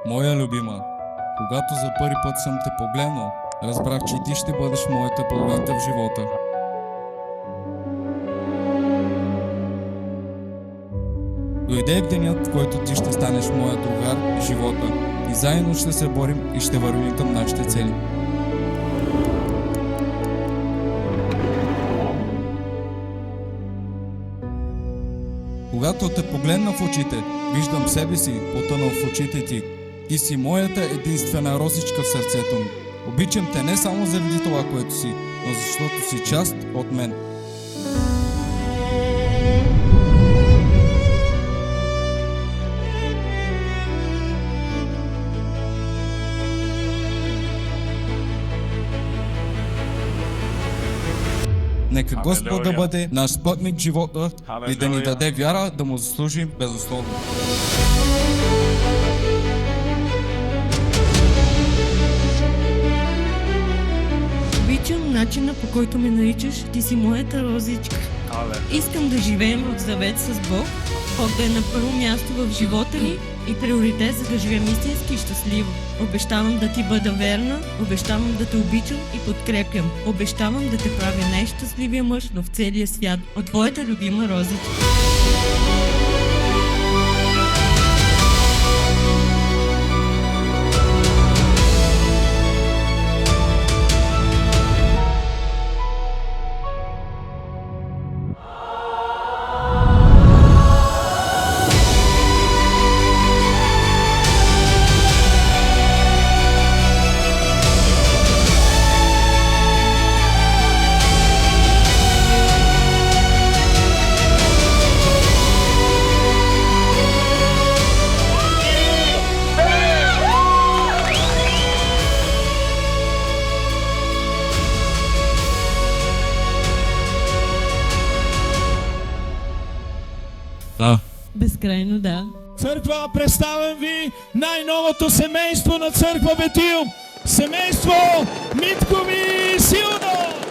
Моя любима, когато за първи път съм те погледнал, разбрах, че ти ще бъдеш моята половината в живота. Дойде в денят, в който ти ще станеш моят другар в живота и заедно ще се борим и ще вървим към нашите цели. Когато те погледна в очите, виждам себе си, потънал в очите ти. Ти си моята единствена розичка в сърцето ми. Обичам те не само заради това, което си, но защото си част от мен. Нека Господ да бъде наш спътник в живота и да ни даде вяра да му заслужим безусловно. Обичам начина, по който ме наричаш, ти си моята розичка. Искам да живеем в завет с Бог, Бог да е на първо място в живота ни и приоритет, за да живеем истински и щастливо. Обещавам да ти бъда верна, обещавам да те обичам и подкрепям. Обещавам да те правя най-щастливия мъж в целия свят. От твоята любима розичка. Да. Безкрайно да. Църква, представям ви най-новото семейство на църква Бетил. Семейство Миткови Силно!